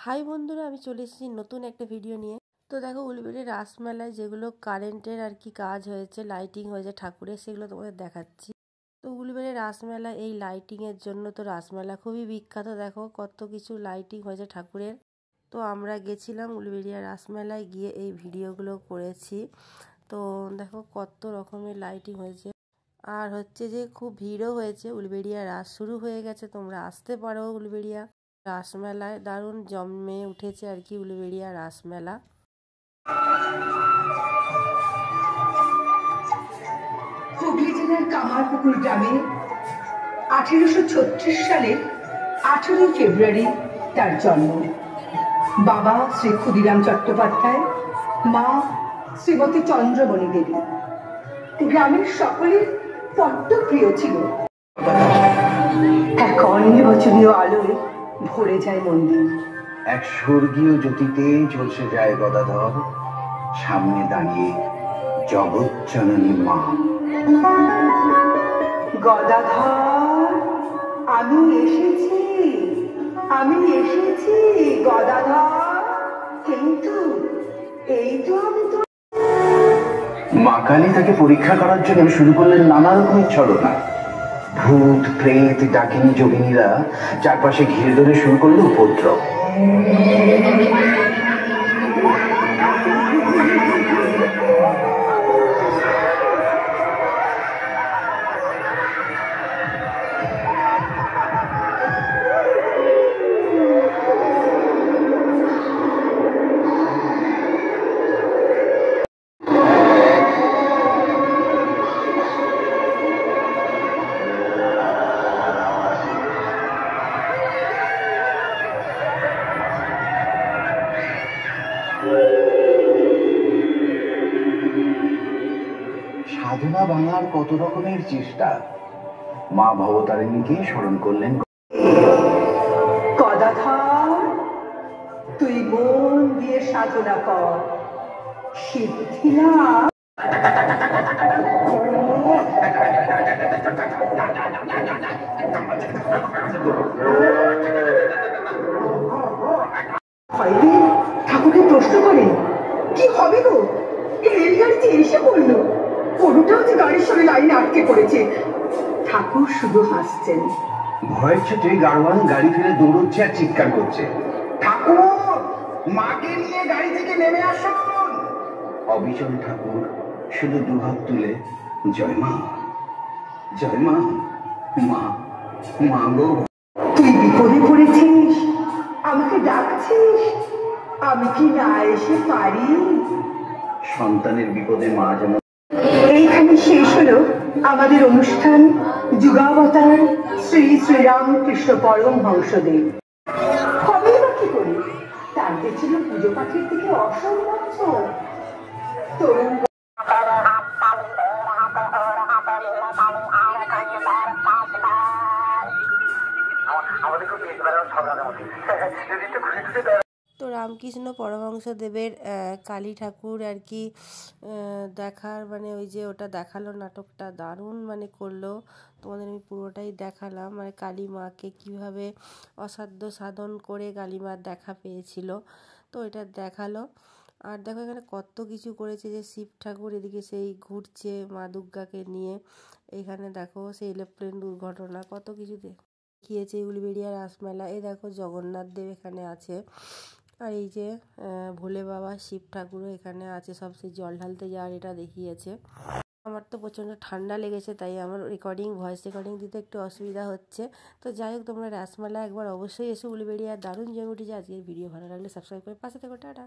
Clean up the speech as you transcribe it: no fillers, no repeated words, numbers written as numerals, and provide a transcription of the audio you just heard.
High বন্ধুরা, আমি চলে এসেছি নতুন একটা ভিডিও নিয়ে। তো দেখো, উলুবেড়িয়া রাসমেলায় যেগুলো কারেন্টের আর কি কাজ হয়েছে, লাইটিং হয়েছে ঠাকুরের, সেগুলো তোমাদের দেখাচ্ছি। তো উলুবেড়িয়া রাসমেলা এই লাইটিংয়ের জন্য তো রাসমেলা খুবই বিখ্যাত। দেখো কত কিছু লাইটিং হয়েছে ঠাকুরের। তো আমরা গেছিলাম উলুবেড়িয়া রাসমেলায়, গিয়ে এই ভিডিওগুলো করেছি। তো দেখো কত রকমের লাইটিং হয়েছে, আর হচ্ছে যে খুব ভিড়ও হয়েছে। উলুবেড়িয়া রাস শুরু হয়ে গেছে, তোমরা আসতে পারো উলুবেড়িয়া রাসমেলায়। দারুণ জমে উঠেছে আর কি উলুবেড়িয়া রাসমেলা। হুগলি জেলার কামারপুকুর গ্রামে 1836 সালের 18 ফেব্রুয়ারি তার জন্ম। বাবা শ্রী ক্ষুদিরাম চট্টোপাধ্যায়, মা শ্রীমতী চন্দ্রমণি দেবী। গ্রামের সকলের বড্ড প্রিয় ছিল। এক অনির্বচনীয় আলোয় ভরে যায় মন্দির। এক স্বর্গীয় জ্যোতিতে ঝলসে যায় গদাধর, সামনে দাঁড়িয়ে জগৎজননী মা। গদাধর, আমি এসেছি, আমি এসেছি গদাধর, কিন্তু এই তো আমি তো। মা কালী তাকে পরীক্ষা করার জন্য শুরু করলেন নানা রকমের ছলনা। ভূত প্রেত ডাকিনী যোগিনীরা চারপাশে ঘিরে ধরে শুরু করলো উপদ্রব। সাধনা বাংলার কত রকমের চেষ্টা। মা ভবতারিণীকে স্মরণ করলেন। গদাধর, তুই মন দিয়ে সাধনা কর, সিদ্ধি লাভ। ঠাকুরকে প্রশ্ন করেন, কি হবে গো, রেলগাড়ি যে এসে পড়লো, কোনোটাও যে গাড়ির সঙ্গে লাইনে আটকে পড়েছে। ঠাকুর শুধু হাসছেন। ভয়ের চোটে গাড়োয়ান গাড়ি ফেলে দৌড়চ্ছে আর চিৎকার করছে, ঠাকুর, মাকে নিয়ে গাড়ি থেকে নেমে আসুন। অবিচল ঠাকুর শুধু দুহাত তুলে জয় মা, জয় মা, মা, মা গো। তুই বিপদে পড়েছিস, আমাকে ডাকছিস, আমি কি না এসে পারি? সন্তানের বিপদে মা যেমন। এইখানে শেষ হলো আমাদের অনুষ্ঠান যুগাবতার শ্রী শ্রীরামকৃষ্ণ পরমহংসদেব। হবেই বা কি করি, তার যে ছিল পুজো পাঠের দিকে অসম্ভব তরুণ। তো রামকৃষ্ণ পরমহংসদেবের কালী ঠাকুর আর কি দেখার মানে ওই যে ওটা দেখালো, নাটকটা দারুণ মানে করলো। তোমাদের আমি পুরোটাই দেখালাম, মানে কালী মাকে কীভাবে অসাধ্য সাধন করে কালী মার দেখা পেয়েছিল, তো এটা দেখালো। আর দেখো এখানে কত কিছু করেছে, যে শিব ঠাকুর এদিকে সেই ঘুরছে মা দুর্গাকে নিয়ে। এখানে দেখো সেই এরোপ্লেন দুর্ঘটনা, কত কিছু দেখিয়েছে উলুবেড়িয়া রাসমেলা। এই দেখো জগন্নাথ দেব এখানে আছে, আর এই যে ভোলে বাবা শিব ঠাকুরও এখানে আছে, সব সেই জল ঢালতে যাওয়ার এটা দেখিয়েছে। আমার তো প্রচণ্ড ঠান্ডা লেগেছে, তাই আমার ভয়েস রেকর্ডিং দিতে একটু অসুবিধা হচ্ছে। তো যাই হোক, তোমরা রাসমেলা একবার অবশ্যই এসে উলুবেড়িয়া দারুণ জমে উঠেছে। আজকের ভিডিও ভালো লাগলে সাবস্ক্রাইব করে পাশে থেকো। টাটা।